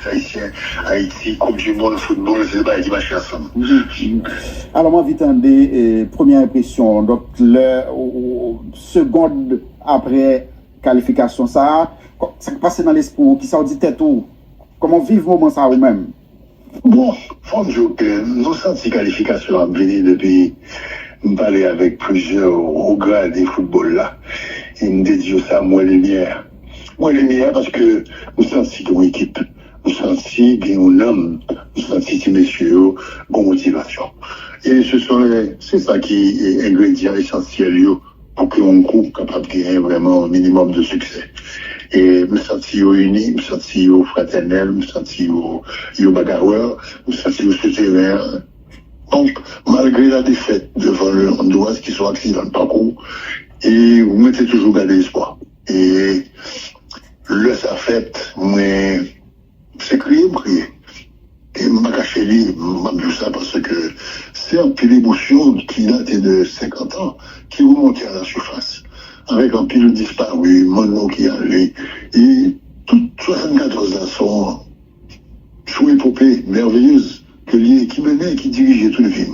haïtien, Haïti, Coupe du Monde, football, c'est pas qui marche ensemble. Alors, moi, vite, des premières impressions. Donc, seconde après qualification, ça passe dans l'esprit, qui ça dit tête ou comment vivre moment ça ou même? Bon, faut dire que nous senti qualification à venir depuis, nous parler avec plusieurs hauts grades des football là. Et nous dédions ça à moi lumière. Moi lumière parce que nous senti une équipe, nous senti bien un homme, nous senti ces messieurs, bonne motivation. Et c'est ça qui est ingrédient essentiel pour qu'on groupe capable de gagner vraiment un minimum de succès. Et me sentir unis, me sentir fraternel, me sentir bagarreur, me sentir souterrain. Donc, malgré la défaite devant le Honduras, qui sont accidents de parcours, et vous mettez toujours garder espoir. Et le ça fait, mais c'est crier. Et m'a caché m'a dit ça parce que c'est un pile d'émotion qui date de 50 ans, qui remonte à la surface. Avec un pile disparu, mon nom qui est allé. Et toutes 74 ans sont sous épopée merveilleuse qui menait, qui dirigeait toute vie.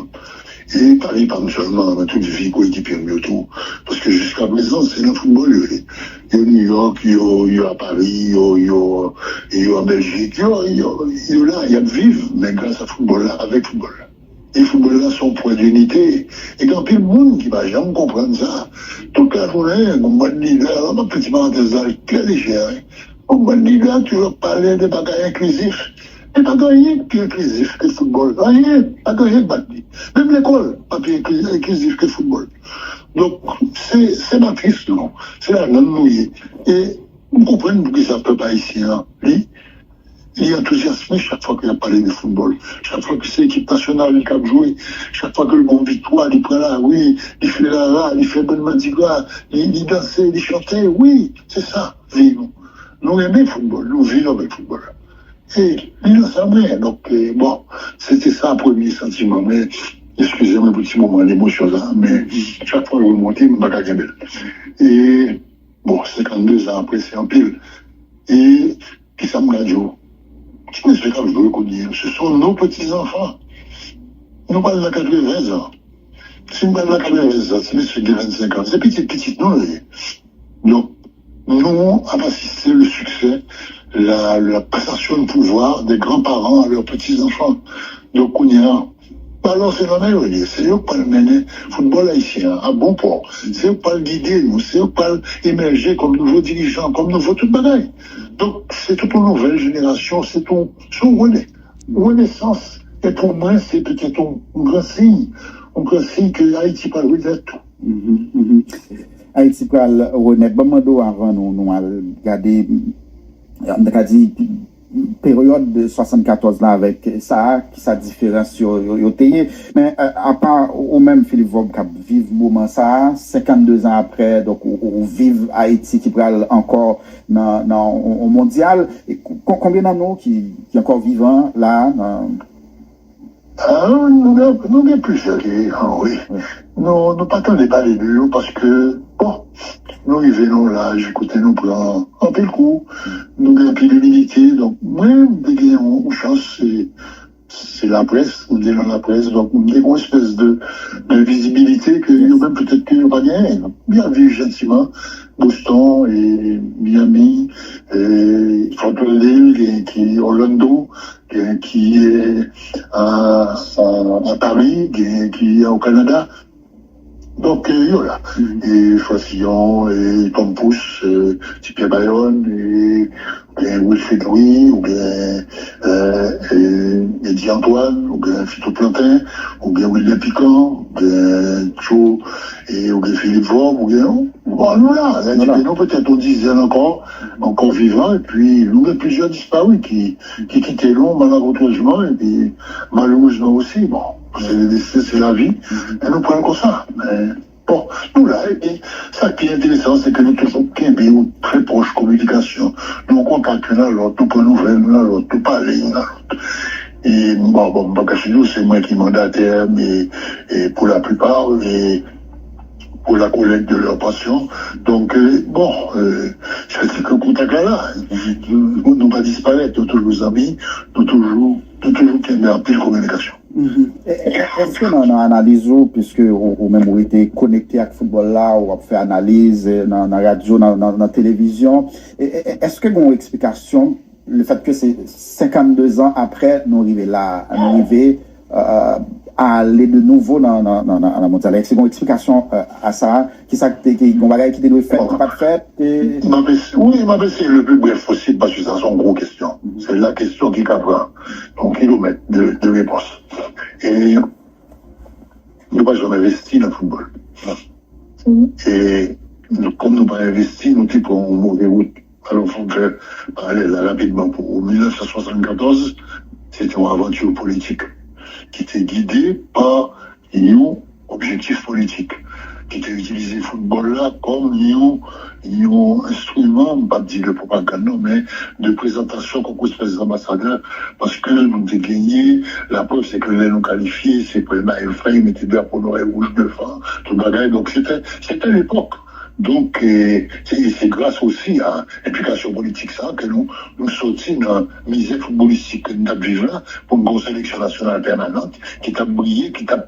Et Paris, pas seulement, mais toute vie coéquipier mieux tout. Parce que jusqu'à présent, c'est le football. Il y a New York, il y a Paris, il y a Belgique, il y a là, il y a de vivre, mais grâce à football là, avec football là. Et football là, son point d'unité. Et quand il y a le monde qui va jamais comprendre ça, toute la journée, on va dire, alors ma petite parenthèse là, très légère, on va dire, tu veux parler de bagages inclusifs. Et pas rien plus inclusif que le football. Rien, pas rien de bâti. Même l'école, pas plus inclusif que le football. Donc, c'est ma triste, non. C'est la grande mouillée. Et vous comprenez pourquoi ça ne peut pas ici, hein. Il est enthousiasmé chaque fois qu'il a parlé de football. Chaque fois que c'est l'équipe nationale qui a joué. Chaque fois que le bon victoire, il prend là, oui, il fait là, il fait bonne mandigua, il dansait, il chantait, oui, c'est ça, vivons. Nous aimons le football, nous vivons avec le football. Et il s'en donc bon, c'était ça le premier sentiment, mais excusez-moi un petit moment, l'émotion là, mais chaque fois que je remonte, je ne pas belle. Et bon, 52 ans après, c'est en pile. Et qui ça me dit, qui me fait comme je veux connaître, ce sont nos petits-enfants. Nous parlons de 80 ans. Si nous parlons de 80 ans, c'est monsieur de 25 ans, c'est petit, non. Donc, nous avons assisté le succès, la passation de pouvoir des grands-parents à leurs petits-enfants. Donc, on y a. Alors, c'est la même chose. C'est eux qui peuvent mener le football haïtien à bon port. C'est eux qui peuvent guider nous. C'est eux qui peuvent émerger comme nouveaux dirigeants, comme nouveaux tout bagaille. Donc, c'est toute une nouvelle génération. C'est son renaissance. Et pour moi, c'est peut-être un grand signe. Un grand signe que Haïti peut renaître tout. Haïti peut renaître. Bon, avant, nous allons regarder. On a dit période de 74 là avec ça qui sa différence sur mais à part ou même Philippe Vogue qui vivre moment ça 52 ans après donc ou vive Haïti qui pral encore dans au mondial combien d'années qui encore vivant là nous avons plusieurs oui. Nous pas tant parler de nous parce que bon nous arrivons là, j'écoutais nous prendre un peu le coup, nous avons un peu d'humilité, donc moi, nous avons une chance, c'est la presse, nous disons la presse, donc nous avons une espèce de visibilité que nous même peut-être que nous pas gagné. Bien vu gentiment, Boston et Miami, et Fort Lauderdale, qui est Orlando, qui est à Paris, qui est au Canada. Donc, voilà. Et Chouassillon, et Tom Pousse, Pierre Bayonne, et Wilfried Louis, ou bien Eddie Antoine, ou bien Fito Plantin, ou bien William Piquant, ou bien Joe, et ou bien Philippe Vaube, ou bien bon, nous là, nous peut-être on disait encore vivants, et puis nous avons plusieurs disparus qui quittaient l'eau malheureusement, et puis malheureusement aussi, bon. C'est la vie, et nous prenons comme ça. Mais bon, nous là, et ça qui est intéressant, c'est que nous toujours une très proche communication. Nous contactons l'un l'autre, nous prenons nouvelles l'un l'autre, nous parlons l'un l'autre. Et bon, c'est moi qui mandataire, mais et pour la plupart, et pour la collecte de leur passion. Donc, je sais que le contact là, nous ne pas disparaître, nous toujours amis, nous toujours qu'il y a un peu de communication. Est-ce que dans l'analyse, puisque ou même vous été connecté avec le football là, ou fait analyse dans la radio, dans la télévision, est-ce que vous avez une explication, le fait que c'est 52 ans après, nous arrivons là, nous arrivons à aller de nouveau dans la mondiale? Est-ce que vous avez une explication à ça, qui doit faire, qui pas de fait? Oui, ma c'est le plus bref possible parce que ça sont gros questions. C'est la question qui prend un kilomètre de réponse. Et nous n'avons pas jamais investi dans le football. Et comme nous n'avons pas investi, nous avons pris une mauvaise route. Alors, il faut faire parallèle rapidement. Pour 1974, c'était une aventure politique qui était guidée par un objectif politique, qui était utilisé le football là comme un instrument, pas dire de propagande, non, mais de présentation comme espèce d'ambassadeur, parce que nous avons gagné. La preuve, c'est que nous qualifiés, c'est pour le maillot frère, ils mettaient drapeau noir et rouge de fin, tout le bagage. Donc, c'était l'époque. Donc, c'est grâce aussi à l'implication politique ça que nous sortis dans la misère footballistique que nous avons là pour une grosse sélection nationale permanente qui t'a brillé, qui t'a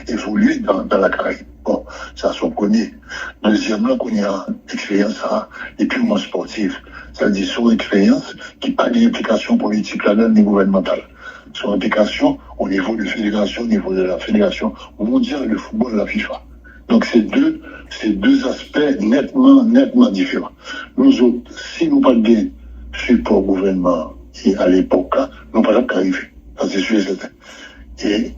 évolué dans la Caraïbe. Bon, ça s'en connaît. Deuxièmement, qu'on a une expérience et purement sportive. C'est-à-dire son expérience qui n'a pas d'implication politique là-dedans ni gouvernementale. Son implication au niveau de la fédération, au niveau de la fédération mondiale de football, la FIFA. Donc, c'est deux aspects nettement différents. Nous autres, si nous pas de support gouvernement, et à l'époque, nous pas d'arriver. Ça, c'est sûr et certain. Et,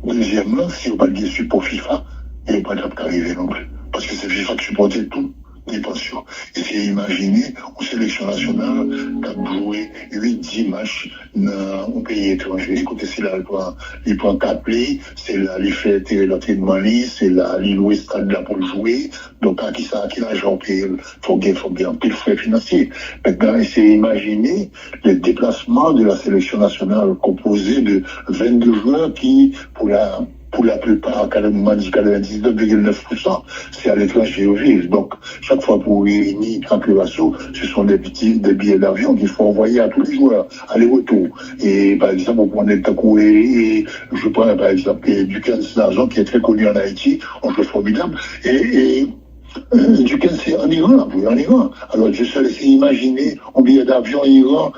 deuxièmement, si nous pas de support FIFA, il n'y a pas d'arriver non plus. Parce que c'est FIFA qui supportait tout. Les pensions. Et c'est imaginer une sélection nationale qui a joué 8-10 matchs dans un pays étranger. Écoutez, c'est là, il prend 4 plays, c'est là, il fait l'entraînement, c'est là, il loue le stade là pour jouer. Donc, à qui l'argent il faut bien un peu de frais financiers. Maintenant, c'est imaginer les déplacements de la sélection nationale composée de 22 joueurs qui, pour la plupart, 99,9%, c'est à l'étranger au vivre. Donc, chaque fois pour réunir Campirasso, ce sont des billets d'avion qu'il faut envoyer à tous les joueurs, aller-retour. Et, par exemple, on prend des Takoué, et je prends, par exemple, Duquesne d'argent, qui est très connu en Haïti, on joue formidable, et Duquesne, c'est en Iran. Alors, je sais laisser imaginer un billet d'avion Iran,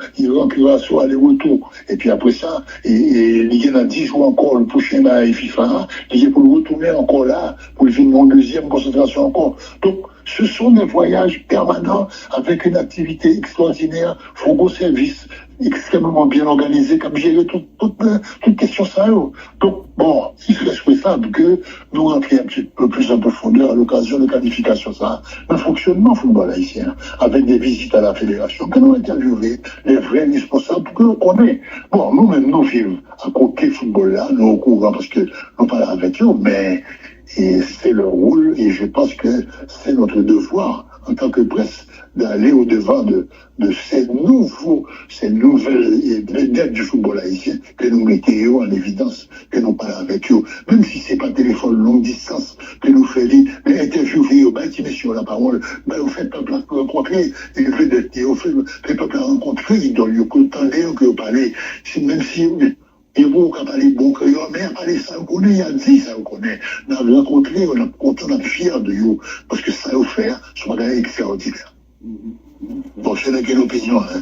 Curaçao, aller-retour. Et puis après ça, il y en a 10 jours encore, le prochain FIFA, il y a pour le retourner encore là, pour venir en deuxième concentration encore. Donc, ce sont des voyages permanents avec une activité extraordinaire, fourgon service extrêmement bien organisé, comme gérer toute question ça. Donc, bon, il serait souhaitable que nous rentrions un petit peu plus en profondeur à l'occasion de qualification ça, le fonctionnement football haïtien, avec des visites à la fédération, que nous interviewions les vrais responsables que nous connaissons. Bon, nous-mêmes, nous vivons à côté football là, nous au courant parce que nous parlons avec eux, mais c'est leur rôle et je pense que c'est notre devoir en tant que presse d'aller au-devant de ces nouvelles vedettes du football haïtien que nous mettons en évidence, que nous parlons avec eux. Même si c'est pas téléphone longue distance, que nous faisons des interviews, qui messieurs la parole, vous faites peuple à rencontrer, les vedettes, vous faites peuple à rencontrer, donc vous entendez que vous parlez, même si et vous, quand parlez bon créole, mais parlez ça, vous connaissez, il y a 10, ça, vous connaissez. Nous avons rencontré, on est content, on est fiers de vous, parce que ça, vous fait, c'est un extraordinaire. Bon, c'est une opinion, hein.